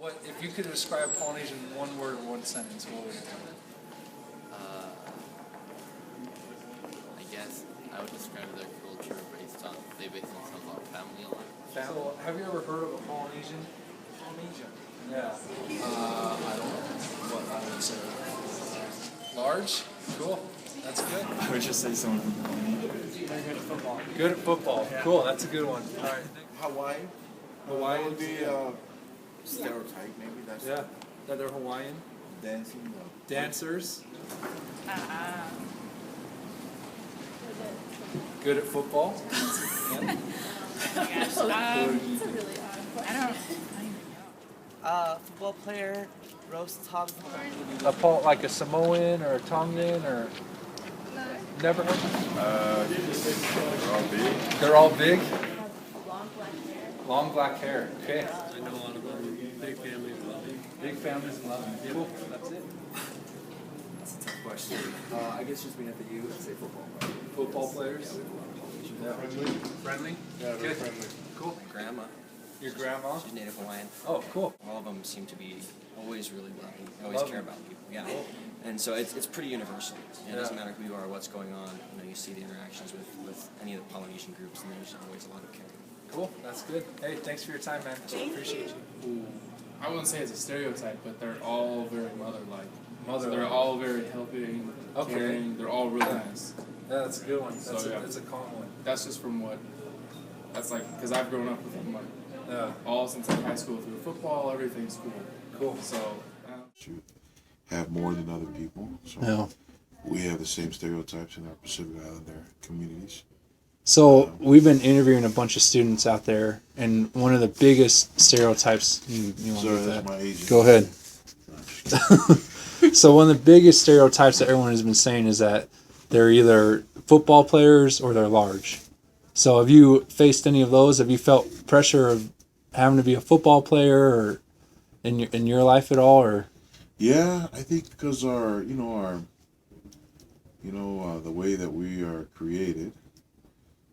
What if you could describe Polynesian in one word or one sentence? What would it be? I guess I would describe their culture they base themselves on family a lot. So, have you ever heard of a Polynesian? Polynesian. Yeah. I don't know what I would say. Large? Cool. That's good. I would just say someone from Polynesia. Very good at football. Good at football. Yeah. Cool. That's a good one. All right. Hawaii. Hawaii That would be stereotype, maybe. That's Yeah. That they're Hawaiian. dancing. Dancers. Good at football. Yeah. That's a really odd question. Football player, roast hogs. Like a Samoan or a Tongan or never heard of them? They're all big. They're all big. Long black hair. Long black hair. Okay. I know a lot of them. Big families love it. Big families and love. Cool. That's it. That's a tough question. I guess just being at the U, I'd say football. Football players. Yeah. Friendly. Yeah, Good. friendly. Cool. Grandma, Your grandma. she's Native Hawaiian. Oh, cool. All of them seem to be always really loving. They always Loving. care about people. Yeah. And so it's pretty universal. It doesn't Yeah. matter who you are, what's going on. You see the interactions with any of the Polynesian groups, and there's always a lot of care. Cool. That's good. Hey, thanks for your time, man. Appreciate you. Ooh, I wouldn't say it's a stereotype, but they're all very mother-like. So Mother-like. they're all very helping, Okay. caring. They're all really nice. Yeah, that's a good one. So, yeah. That's a common one. That's just from what. That's like because I've grown up with them like Yeah. all since like high school through football, everything school. Cool. So. To have more than other people. So Yeah. we have the same stereotypes in our Pacific Islander communities. So we've been interviewing a bunch of students out there, and one of the biggest stereotypes. You want Sorry, to that's my agent. Go ahead. No, I'm just kidding. So one of the biggest stereotypes that everyone has been saying is that they're either football players or they're large. So have you faced any of those? Have you felt pressure of having to be a football player or in your life at all, or? Yeah, I think because the way that we are created,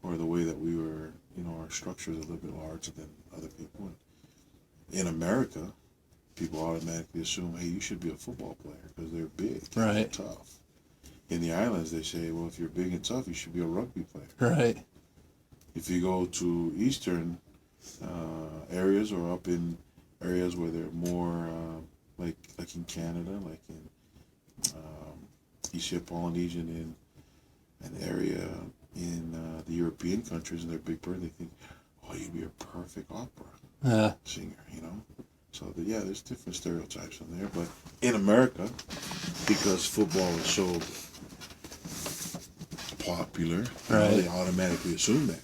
or the way that we were, our structure is a little bit larger than other people. In America, people automatically assume, hey, you should be a football player because they're big, Right. and tough. In the islands, they say, well, if you're big and tough, you should be a rugby player. Right. If you go to eastern areas or up in areas where they're more like in Canada, like in East Polynesian, in an area in the European countries, and they're big bird, they think, oh, you'd be a perfect opera singer, So there's different stereotypes in there, but in America, because football is so popular, Right. they automatically assume that.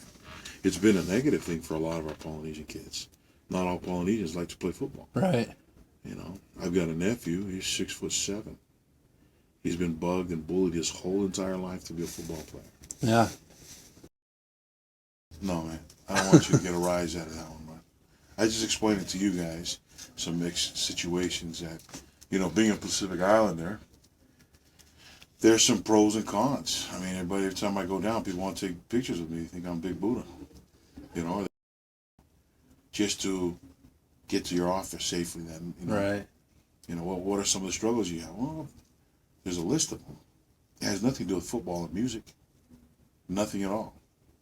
It's been a negative thing for a lot of our Polynesian kids. Not all Polynesians like to play football. Right. I've got a nephew, he's 6'7". He's been bugged and bullied his whole entire life to be a football player. Yeah. No, man, I don't want you to get a rise out of that one, man. I just explained it to you guys, some mixed situations that, being a Pacific Islander, there's some pros and cons. I mean, every time I go down, people want to take pictures of me. They think I'm Big Buddha. Just to get to your office safely then. Right. What are some of the struggles you have? Well, there's a list of them. It has nothing to do with football and music. Nothing at all.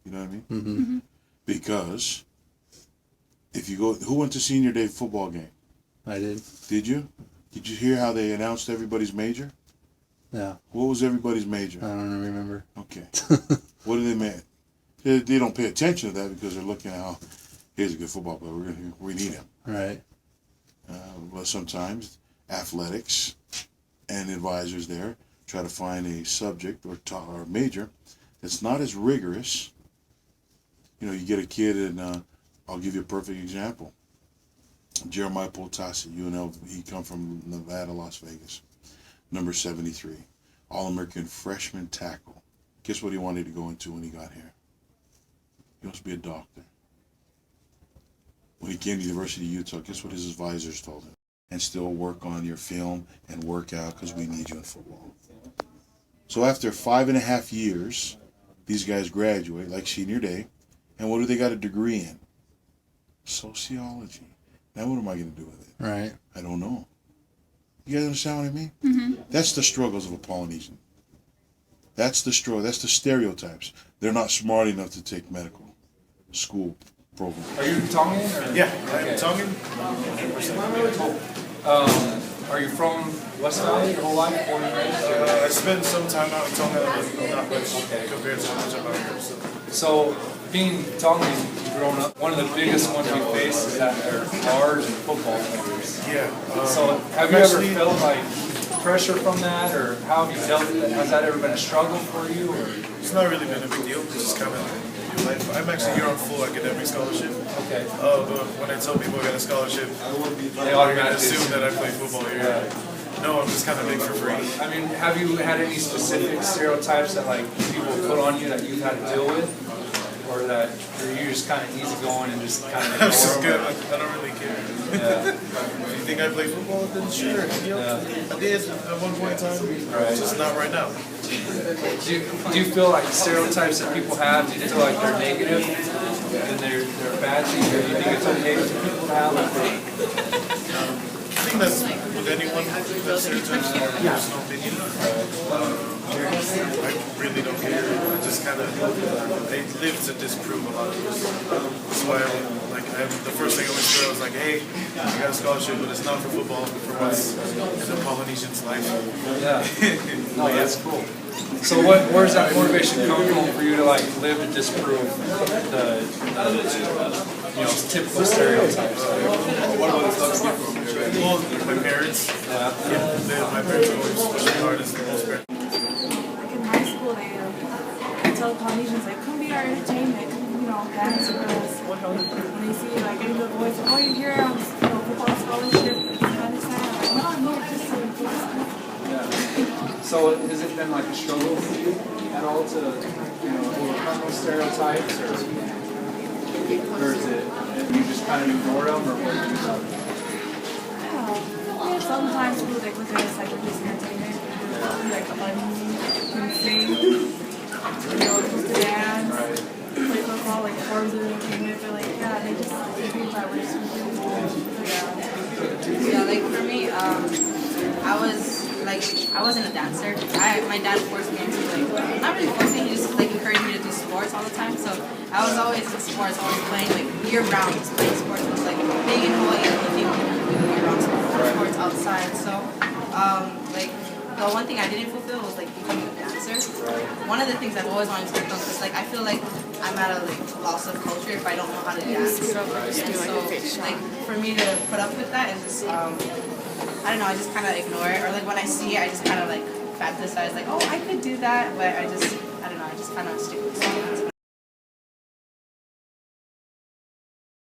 You know what I mean? Mm-hmm. Because if you go, who went to senior day football game? I did. Did you? Did you hear how they announced everybody's major? Yeah. What was everybody's major? I don't remember. Okay. What do they mean? They don't pay attention to that because they're looking at how here's a good football player. We need him. Right. But sometimes athletics and advisors there try to find a subject or major that's not as rigorous. You get a kid, and I'll give you a perfect example. Jeremiah Potasi, UNL, he come from Nevada, Las Vegas. Number 73, All-American freshman tackle. Guess what he wanted to go into when he got here? He wants to be a doctor. When he came to the University of Utah, guess what his advisors told him? And still work on your film and work out because we need you in football. So after 5.5 years, these guys graduate, like senior day, and what do they got a degree in? Sociology. Now what am I going to do with it? Right. I don't know. You guys understand what I mean? Mm-hmm. That's the struggles of a Polynesian. That's the struggle. That's the stereotypes. They're not smart enough to take medical school program. Are you Tongan? Or? Yeah, I'm Tongan. Are you from West Valley your whole life? Born and raised? I spent some time out in Tonga, but not much compared to how much I'm out here. So, being Tongan, growing up, one of the biggest ones we face is that they're large and football players. Yeah. So, have you ever felt like pressure from that, or how have you dealt with it? Has that ever been a struggle for you? Or? It's not really been a big deal. It's just kind of your life. I'm actually here on full academic scholarship. Okay. But when I tell people I got a scholarship, They they're automatically assume that I play football here. Yeah. No, I'm just kind of big for free. I mean, have you had any specific stereotypes that like people put on you that you've had to deal with, or that you're just kind of easygoing and just kind of I'm just ignore good. them? I don't really care. Yeah. If you think I play football, then sure. I did at one point in time. Right. Just not right now. Do you feel like stereotypes that people have? Do you feel like they're negative and they're a bad thing, or do you think it's okay for people to have? I think that's with anyone that stereotypes are personal opinion. I really don't care. I just kind of they live to disprove a lot of this. That's why the first thing I went through, I was like, hey, I got a scholarship, but it's not for football, for what's in the Polynesian's life. Yeah. No, that's cool. So where's that motivation come from for you to like live to disprove the typical stereotypes? Well, my parents. My parents always pushed me hard as most parents. Like in high school, they tell Polynesians, like, come be our entertainment, dance for us. When they see, like, any of the boys, oh, you're here on, football scholarship, it's kind of sad. Like, no, I'm not just doing football. Yeah. So has it been like a struggle for you at all to overcome those stereotypes, or is it you just kind of ignore them, or what do you do about it? Yeah, sometimes people like look at us like we're just entertainment. Like funny, can sing, just dance, play football, like sports entertainment. But like, yeah, they just think that we're just Yeah, like for me, I wasn't a dancer. My dad forced me into not really forced me, he just encouraged me to do sports all the time. So I was always in sports, always playing year round, just playing sports. It was being in Hawaii, you can't do year round sports outside. So the one thing I didn't fulfill was becoming a dancer. One of the things I've always wanted to become is I feel like I'm at a loss of culture if I don't know how to dance. And so for me to put up with that is just I don't know, I just kind of ignore it, or when I see it, I just kind of fantasize oh, I could do that, but I don't know, I just kind of stick with it.